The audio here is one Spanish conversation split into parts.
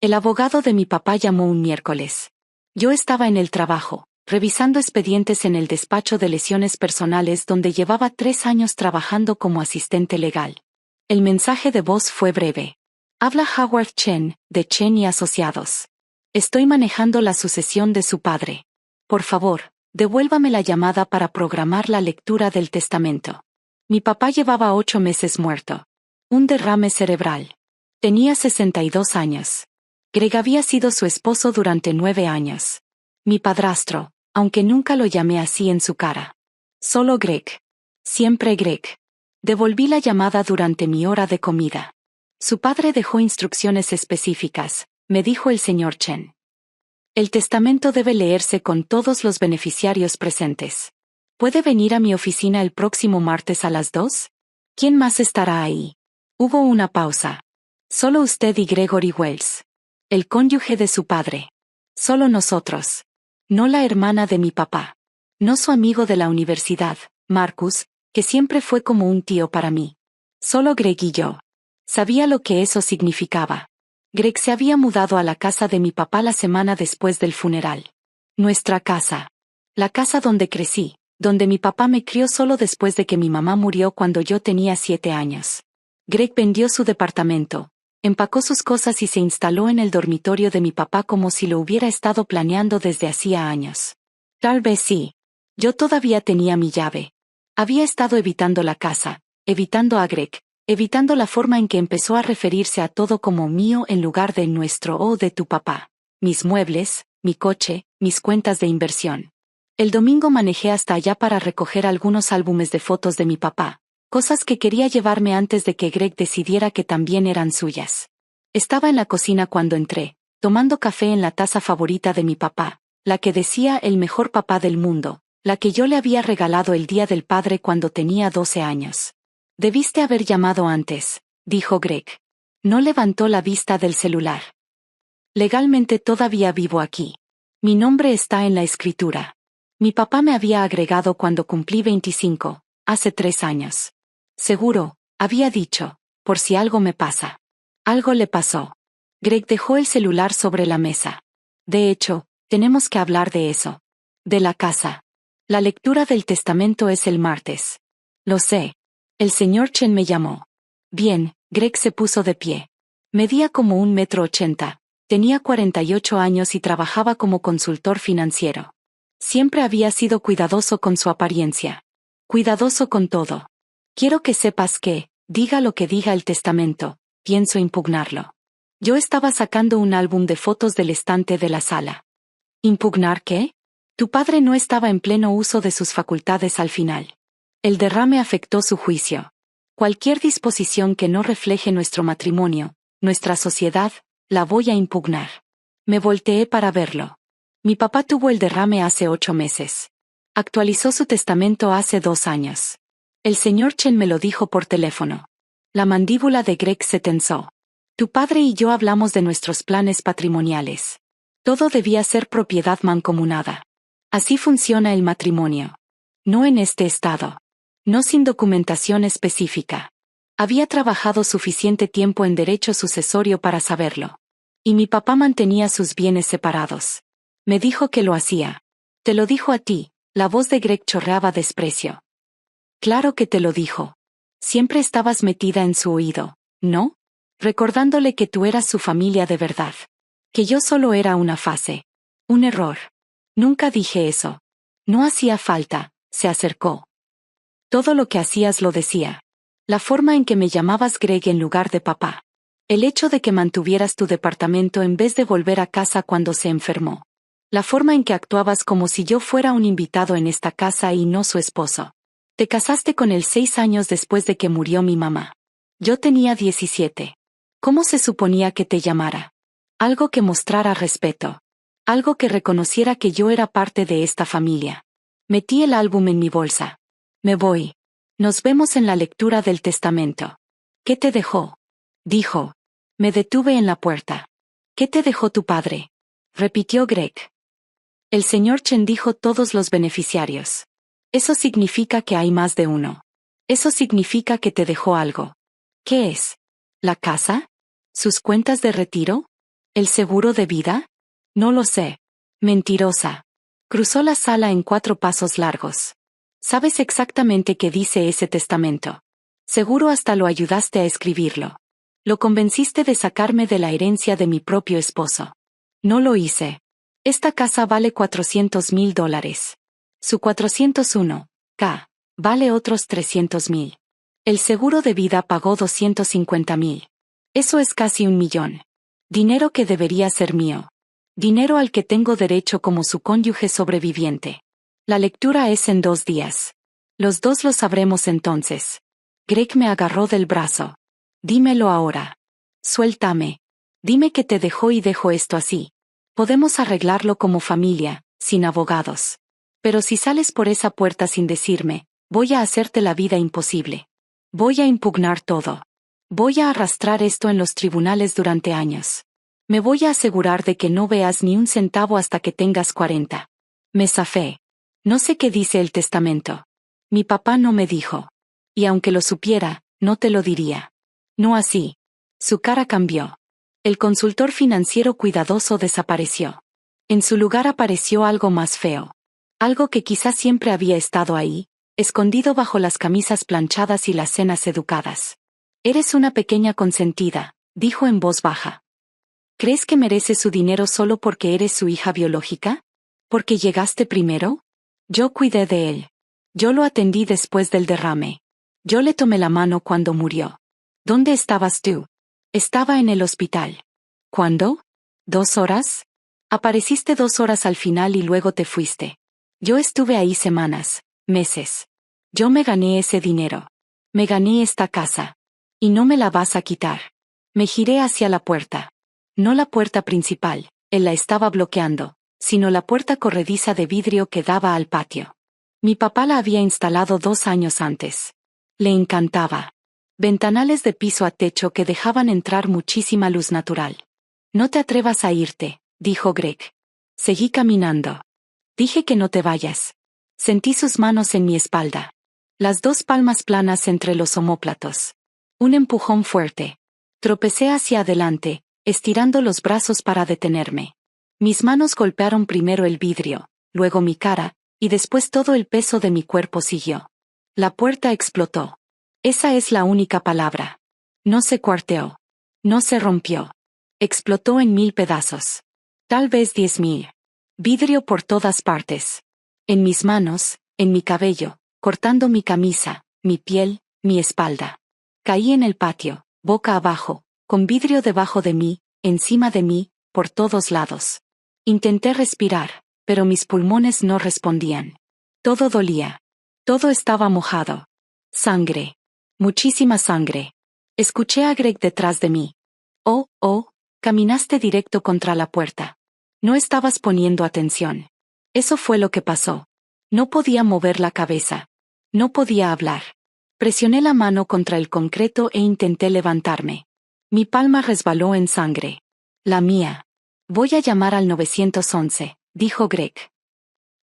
El abogado de mi papá llamó un miércoles. Yo estaba en el trabajo, revisando expedientes en el despacho de lesiones personales donde llevaba 3 años trabajando como asistente legal. El mensaje de voz fue breve. Habla Howard Chen, de Chen y Asociados. Estoy manejando la sucesión de su padre. Por favor, devuélvame la llamada para programar la lectura del testamento. Mi papá llevaba 8 meses muerto. Un derrame cerebral. Tenía 62 años. Greg había sido su esposo durante 9 años. Mi padrastro, aunque nunca lo llamé así en su cara. Solo Greg. Siempre Greg. Devolví la llamada durante mi hora de comida. Su padre dejó instrucciones específicas, me dijo el señor Chen. El testamento debe leerse con todos los beneficiarios presentes. ¿Puede venir a mi oficina el próximo martes a las 2? ¿Quién más estará ahí? Hubo una pausa. Solo usted y Gregory Wells. El cónyuge de su padre. Solo nosotros. No la hermana de mi papá. No su amigo de la universidad, Marcus, que siempre fue como un tío para mí. Solo Greg y yo. Sabía lo que eso significaba. Greg se había mudado a la casa de mi papá la semana después del funeral. Nuestra casa. La casa donde crecí, donde mi papá me crió solo después de que mi mamá murió cuando yo tenía 7 años. Greg vendió su departamento, empacó sus cosas y se instaló en el dormitorio de mi papá como si lo hubiera estado planeando desde hacía años. Tal vez sí. Yo todavía tenía mi llave. Había estado evitando la casa, evitando a Greg, evitando la forma en que empezó a referirse a todo como mío en lugar de nuestro o de tu papá. Mis muebles, mi coche, mis cuentas de inversión. El domingo manejé hasta allá para recoger algunos álbumes de fotos de mi papá, cosas que quería llevarme antes de que Greg decidiera que también eran suyas. Estaba en la cocina cuando entré, tomando café en la taza favorita de mi papá, la que decía el mejor papá del mundo, la que yo le había regalado el Día del Padre cuando tenía 12 años. Debiste haber llamado antes, dijo Greg. No levantó la vista del celular. Legalmente todavía vivo aquí. Mi nombre está en la escritura. Mi papá me había agregado cuando cumplí 25, hace 3 años. Seguro, había dicho, por si algo me pasa. Algo le pasó. Greg dejó el celular sobre la mesa. De hecho, tenemos que hablar de eso. De la casa. La lectura del testamento es el martes. Lo sé. El señor Chen me llamó. Bien, Greg se puso de pie. Medía como 1,80 m. Tenía 48 años y trabajaba como consultor financiero. Siempre había sido cuidadoso con su apariencia. Cuidadoso con todo. Quiero que sepas que, diga lo que diga el testamento, pienso impugnarlo. Yo estaba sacando un álbum de fotos del estante de la sala. ¿Impugnar qué? Tu padre no estaba en pleno uso de sus facultades al final. El derrame afectó su juicio. Cualquier disposición que no refleje nuestro matrimonio, nuestra sociedad, la voy a impugnar. Me volteé para verlo. Mi papá tuvo el derrame hace 8 meses. Actualizó su testamento hace 2 años. El señor Chen me lo dijo por teléfono. La mandíbula de Greg se tensó. Tu padre y yo hablamos de nuestros planes patrimoniales. Todo debía ser propiedad mancomunada. Así funciona el matrimonio. No en este estado. No sin documentación específica. Había trabajado suficiente tiempo en derecho sucesorio para saberlo. Y mi papá mantenía sus bienes separados. Me dijo que lo hacía. Te lo dijo a ti, la voz de Greg chorreaba desprecio. Claro que te lo dijo. Siempre estabas metida en su oído, ¿no? Recordándole que tú eras su familia de verdad. Que yo solo era una fase. Un error. Nunca dije eso. No hacía falta, se acercó. Todo lo que hacías lo decía. La forma en que me llamabas Greg en lugar de papá. El hecho de que mantuvieras tu departamento en vez de volver a casa cuando se enfermó. La forma en que actuabas como si yo fuera un invitado en esta casa y no su esposo. Te casaste con él 6 años después de que murió mi mamá. Yo tenía 17. ¿Cómo se suponía que te llamara? Algo que mostrara respeto. Algo que reconociera que yo era parte de esta familia. Metí el álbum en mi bolsa. Me voy. Nos vemos en la lectura del testamento. ¿Qué te dejó? Dijo. Me detuve en la puerta. ¿Qué te dejó tu padre? Repitió Greg. El señor Chen dijo todos los beneficiarios. Eso significa que hay más de uno. Eso significa que te dejó algo. ¿Qué es? ¿La casa? ¿Sus cuentas de retiro? ¿El seguro de vida? No lo sé. Mentirosa. Cruzó la sala en 4 pasos largos. ¿Sabes exactamente qué dice ese testamento? Seguro hasta lo ayudaste a escribirlo. Lo convenciste de sacarme de la herencia de mi propio esposo. No lo hice. Esta casa vale $400,000. Su 401k vale otros 300,000. El seguro de vida pagó 250,000. Eso es casi 1,000,000. Dinero que debería ser mío. Dinero al que tengo derecho como su cónyuge sobreviviente. La lectura es en 2 días. Los dos lo sabremos entonces. Greg me agarró del brazo. Dímelo ahora. Suéltame. Dime que te dejó y dejo esto así. Podemos arreglarlo como familia, sin abogados. Pero si sales por esa puerta sin decirme, voy a hacerte la vida imposible. Voy a impugnar todo. Voy a arrastrar esto en los tribunales durante años. Me voy a asegurar de que no veas ni un centavo hasta que tengas 40. Me zafé. No sé qué dice el testamento. Mi papá no me dijo. Y aunque lo supiera, no te lo diría. No así. Su cara cambió. El consultor financiero cuidadoso desapareció. En su lugar apareció algo más feo. Algo que quizás siempre había estado ahí, escondido bajo las camisas planchadas y las cenas educadas. Eres una pequeña consentida, dijo en voz baja. ¿Crees que mereces su dinero solo porque eres su hija biológica? ¿Porque llegaste primero? Yo cuidé de él. Yo lo atendí después del derrame. Yo le tomé la mano cuando murió. ¿Dónde estabas tú? Estaba en el hospital. ¿Cuándo? ¿2 horas? Apareciste 2 horas al final y luego te fuiste. Yo estuve ahí semanas, meses. Yo me gané ese dinero. Me gané esta casa. Y no me la vas a quitar. Me giré hacia la puerta. No la puerta principal, él la estaba bloqueando, sino la puerta corrediza de vidrio que daba al patio. Mi papá la había instalado 2 años antes. Le encantaba. Ventanales de piso a techo que dejaban entrar muchísima luz natural. No te atrevas a irte, dijo Greg. Seguí caminando. Dije que no te vayas. Sentí sus manos en mi espalda. Las 2 palmas planas entre los omóplatos. Un empujón fuerte. Tropecé hacia adelante, estirando los brazos para detenerme. Mis manos golpearon primero el vidrio, luego mi cara, y después todo el peso de mi cuerpo siguió. La puerta explotó. Esa es la única palabra. No se cuarteó. No se rompió. Explotó en 1000 pedazos. Tal vez 10,000. Vidrio por todas partes. En mis manos, en mi cabello, cortando mi camisa, mi piel, mi espalda. Caí en el patio, boca abajo, con vidrio debajo de mí, encima de mí, por todos lados. Intenté respirar, pero mis pulmones no respondían. Todo dolía. Todo estaba mojado. Sangre. Muchísima sangre. Escuché a Greg detrás de mí. Oh, caminaste directo contra la puerta. No estabas poniendo atención. Eso fue lo que pasó. No podía mover la cabeza. No podía hablar. Presioné la mano contra el concreto e intenté levantarme. Mi palma resbaló en sangre. La mía. Voy a llamar al 911, dijo Greg.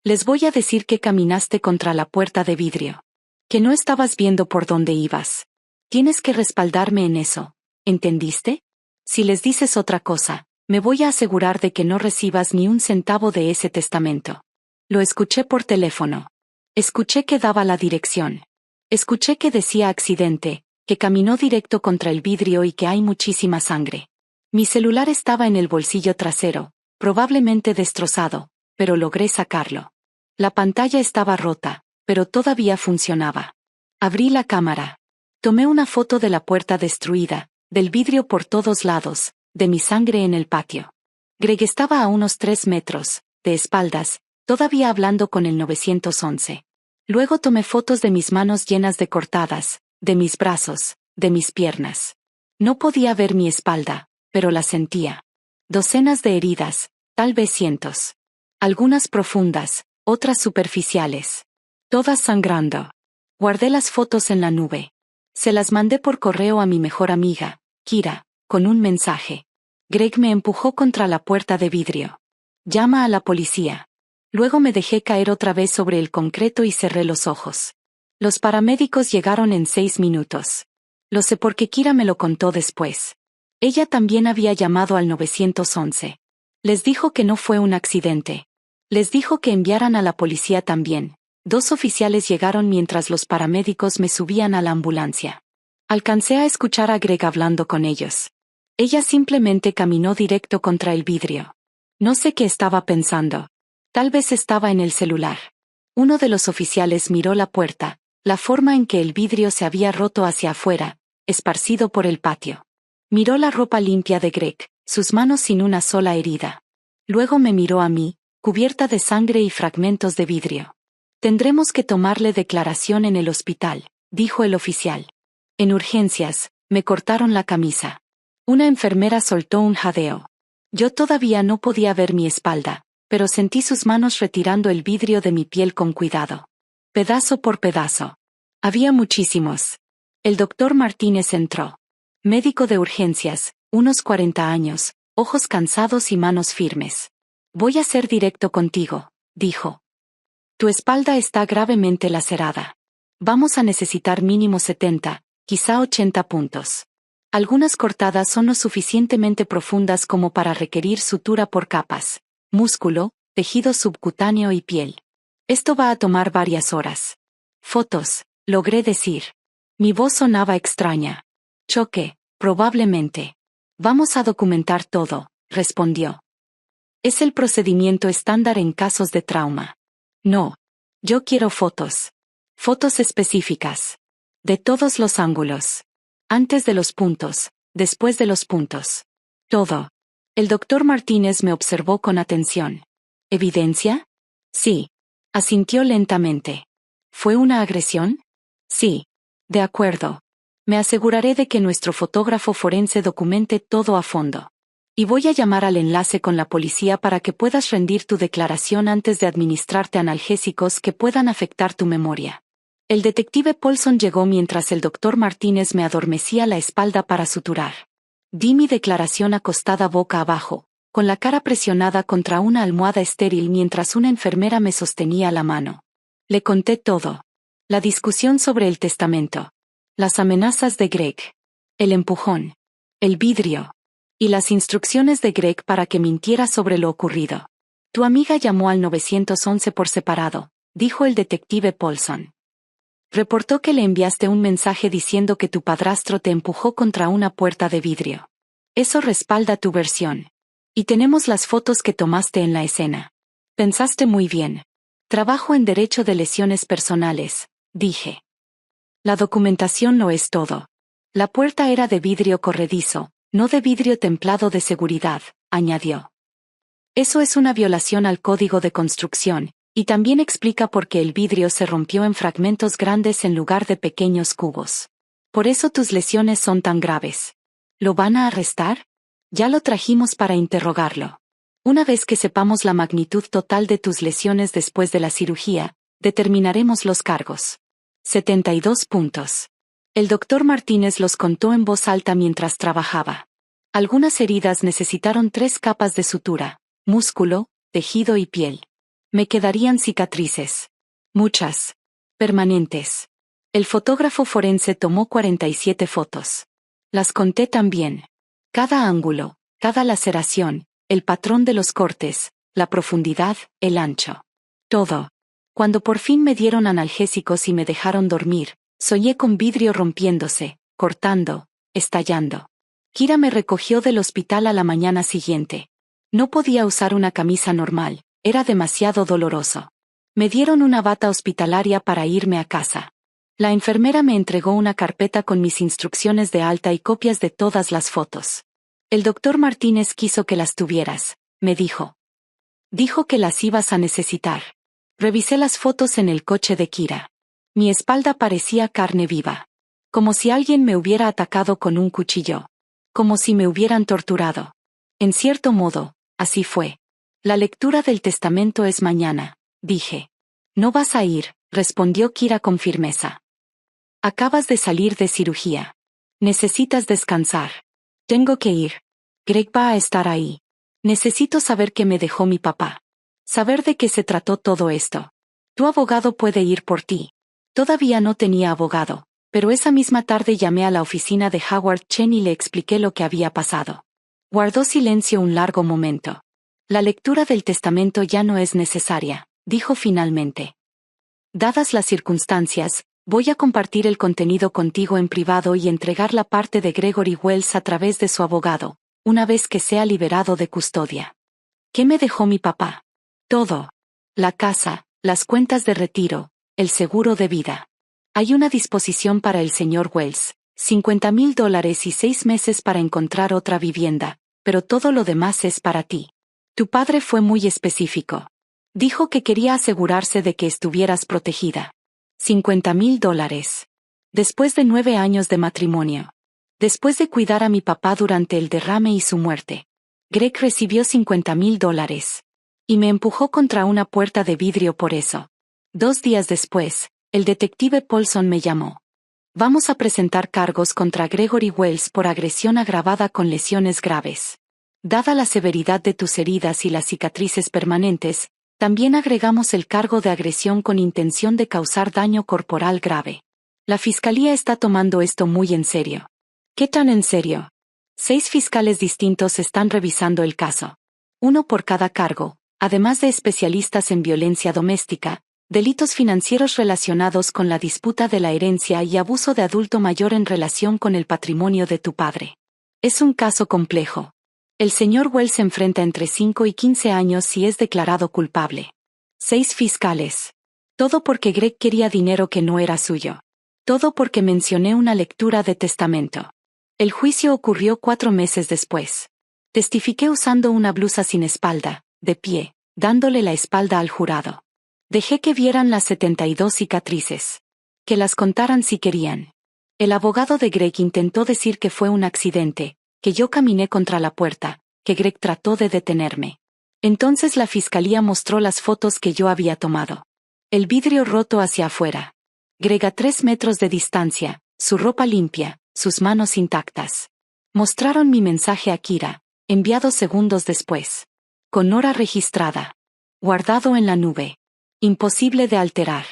Les voy a decir que caminaste contra la puerta de vidrio. Que no estabas viendo por dónde ibas. Tienes que respaldarme en eso. ¿Entendiste? Si les dices otra cosa, me voy a asegurar de que no recibas ni un centavo de ese testamento. Lo escuché por teléfono. Escuché que daba la dirección. Escuché que decía accidente, que caminó directo contra el vidrio y que hay muchísima sangre. Mi celular estaba en el bolsillo trasero, probablemente destrozado, pero logré sacarlo. La pantalla estaba rota, pero todavía funcionaba. Abrí la cámara. Tomé una foto de la puerta destruida, del vidrio por todos lados, de mi sangre en el patio. Greg estaba a unos 3 metros, de espaldas, todavía hablando con el 911. Luego tomé fotos de mis manos llenas de cortadas, de mis brazos, de mis piernas. No podía ver mi espalda, pero la sentía. Docenas de heridas, tal vez cientos. Algunas profundas, otras superficiales. Todas sangrando. Guardé las fotos en la nube. Se las mandé por correo a mi mejor amiga, Kira, con un mensaje. Greg me empujó contra la puerta de vidrio. Llama a la policía. Luego me dejé caer otra vez sobre el concreto y cerré los ojos. Los paramédicos llegaron en 6 minutos. Lo sé porque Kira me lo contó después. Ella también había llamado al 911. Les dijo que no fue un accidente. Les dijo que enviaran a la policía también. 2 oficiales llegaron mientras los paramédicos me subían a la ambulancia. Alcancé a escuchar a Greg hablando con ellos. Ella simplemente caminó directo contra el vidrio. No sé qué estaba pensando. Tal vez estaba en el celular. Uno de los oficiales miró la puerta, la forma en que el vidrio se había roto hacia afuera, esparcido por el patio. Miró la ropa limpia de Greg, sus manos sin una sola herida. Luego me miró a mí, cubierta de sangre y fragmentos de vidrio. Tendremos que tomarle declaración en el hospital, dijo el oficial. En urgencias, me cortaron la camisa. Una enfermera soltó un jadeo. Yo todavía no podía ver mi espalda, pero sentí sus manos retirando el vidrio de mi piel con cuidado. Pedazo por pedazo. Había muchísimos. El doctor Martínez entró. Médico de urgencias, unos 40 años, ojos cansados y manos firmes. Voy a ser directo contigo, dijo. Tu espalda está gravemente lacerada. Vamos a necesitar mínimo 70, quizá 80 puntos. Algunas cortadas son lo suficientemente profundas como para requerir sutura por capas, músculo, tejido subcutáneo y piel. Esto va a tomar varias horas. Fotos, logré decir. Mi voz sonaba extraña. Choque, probablemente. Vamos a documentar todo, respondió. Es el procedimiento estándar en casos de trauma. No. Yo quiero fotos. Fotos específicas. De todos los ángulos. Antes de los puntos, después de los puntos. Todo. El doctor Martínez me observó con atención. ¿Evidencia? Sí. Asintió lentamente. ¿Fue una agresión? Sí. De acuerdo. Me aseguraré de que nuestro fotógrafo forense documente todo a fondo. Y voy a llamar al enlace con la policía para que puedas rendir tu declaración antes de administrarte analgésicos que puedan afectar tu memoria. El detective Paulson llegó mientras el doctor Martínez me adormecía la espalda para suturar. Di mi declaración acostada boca abajo, con la cara presionada contra una almohada estéril mientras una enfermera me sostenía la mano. Le conté todo. La discusión sobre el testamento. Las amenazas de Greg. El empujón. El vidrio. Y las instrucciones de Greg para que mintiera sobre lo ocurrido. Tu amiga llamó al 911 por separado, dijo el detective Paulson. Reportó que le enviaste un mensaje diciendo que tu padrastro te empujó contra una puerta de vidrio. Eso respalda tu versión. Y tenemos las fotos que tomaste en la escena. Pensaste muy bien. Trabajo en derecho de lesiones personales, dije. La documentación no es todo. La puerta era de vidrio corredizo, no de vidrio templado de seguridad, añadió. Eso es una violación al código de construcción, y también explica por qué el vidrio se rompió en fragmentos grandes en lugar de pequeños cubos. Por eso tus lesiones son tan graves. ¿Lo van a arrestar? Ya lo trajimos para interrogarlo. Una vez que sepamos la magnitud total de tus lesiones después de la cirugía, determinaremos los cargos. 72 puntos. El doctor Martínez los contó en voz alta mientras trabajaba. Algunas heridas necesitaron 3 capas de sutura, músculo, tejido y piel. Me quedarían cicatrices. Muchas. Permanentes. El fotógrafo forense tomó 47 fotos. Las conté también. Cada ángulo, cada laceración, el patrón de los cortes, la profundidad, el ancho. Todo. Cuando por fin me dieron analgésicos y me dejaron dormir, soñé con vidrio rompiéndose, cortando, estallando. Kira me recogió del hospital a la mañana siguiente. No podía usar una camisa normal, era demasiado doloroso. Me dieron una bata hospitalaria para irme a casa. La enfermera me entregó una carpeta con mis instrucciones de alta y copias de todas las fotos. El doctor Martínez quiso que las tuvieras, me dijo. Dijo que las ibas a necesitar. Revisé las fotos en el coche de Kira. Mi espalda parecía carne viva. Como si alguien me hubiera atacado con un cuchillo. Como si me hubieran torturado. En cierto modo, así fue. La lectura del testamento es mañana, dije. No vas a ir, respondió Kira con firmeza. Acabas de salir de cirugía. Necesitas descansar. Tengo que ir. Greg va a estar ahí. Necesito saber qué me dejó mi papá. Saber de qué se trató todo esto. Tu abogado puede ir por ti. Todavía no tenía abogado, Pero esa misma tarde llamé a la oficina de Howard Chen y le expliqué lo que había pasado. Guardó silencio un largo momento. La lectura del testamento ya no es necesaria, dijo finalmente. Dadas las circunstancias, voy a compartir el contenido contigo en privado y entregar la parte de Gregory Wells a través de su abogado, una vez que sea liberado de custodia. ¿Qué me dejó mi papá? Todo. La casa, las cuentas de retiro, el seguro de vida. Hay una disposición para el señor Wells, $50,000 y 6 meses para encontrar otra vivienda, pero todo lo demás es para ti. Tu padre fue muy específico. Dijo que quería asegurarse de que estuvieras protegida. $50,000. Después de 9 años de matrimonio. Después de cuidar a mi papá durante el derrame y su muerte. Greg recibió $50,000. Y me empujó contra una puerta de vidrio por eso. 2 días después, el detective Paulson me llamó. Vamos a presentar cargos contra Gregory Wells por agresión agravada con lesiones graves. Dada la severidad de tus heridas y las cicatrices permanentes, también agregamos el cargo de agresión con intención de causar daño corporal grave. La fiscalía está tomando esto muy en serio. ¿Qué tan en serio? 6 fiscales distintos están revisando el caso. Uno por cada cargo, además de especialistas en violencia doméstica, delitos financieros relacionados con la disputa de la herencia y abuso de adulto mayor en relación con el patrimonio de tu padre. Es un caso complejo. El señor Wells se enfrenta entre 5 y 15 años si es declarado culpable. 6 fiscales. Todo porque Greg quería dinero que no era suyo. Todo porque mencioné una lectura de testamento. El juicio ocurrió 4 meses después. Testifiqué usando una blusa sin espalda, de pie, dándole la espalda al jurado. Dejé que vieran las 72 cicatrices. Que las contaran si querían. El abogado de Greg intentó decir que fue un accidente, que yo caminé contra la puerta, que Greg trató de detenerme. Entonces la fiscalía mostró las fotos que yo había tomado. El vidrio roto hacia afuera. Greg a 3 metros de distancia, su ropa limpia, sus manos intactas. Mostraron mi mensaje a Kira, enviado segundos después. Con hora registrada. Guardado en la nube. Imposible de alterar.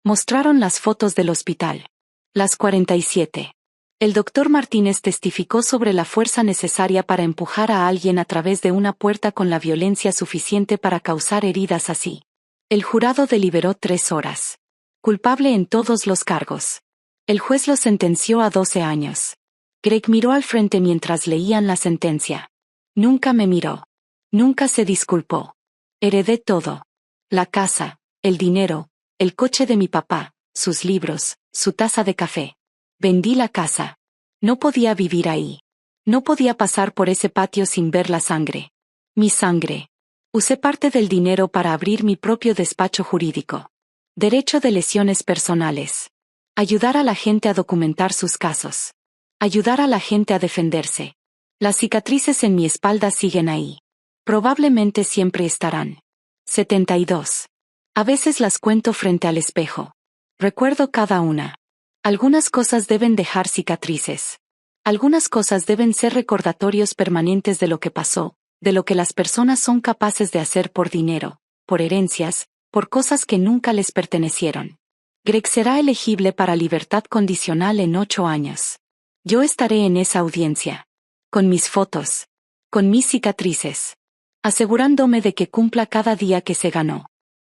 Mostraron las fotos del hospital. Las 47. El doctor Martínez testificó sobre la fuerza necesaria para empujar a alguien a través de una puerta con la violencia suficiente para causar heridas así. El jurado deliberó 3 horas. Culpable en todos los cargos. El juez lo sentenció a 12 años. Greg miró al frente mientras leían la sentencia. Nunca me miró. Nunca se disculpó. Heredé todo. La casa, el dinero, el coche de mi papá, sus libros, su taza de café. Vendí la casa. No podía vivir ahí. No podía pasar por ese patio sin ver la sangre. Mi sangre. Usé parte del dinero para abrir mi propio despacho jurídico. Derecho de lesiones personales. Ayudar a la gente a documentar sus casos. Ayudar a la gente a defenderse. Las cicatrices en mi espalda siguen ahí. Probablemente siempre estarán. 72. A veces las cuento frente al espejo. Recuerdo cada una. Algunas cosas deben dejar cicatrices. Algunas cosas deben ser recordatorios permanentes de lo que pasó, de lo que las personas son capaces de hacer por dinero, por herencias, por cosas que nunca les pertenecieron. Greg será elegible para libertad condicional en 8 años. Yo estaré en esa audiencia. Con mis fotos. Con mis cicatrices. Asegurándome de que cumpla cada día que se ganó.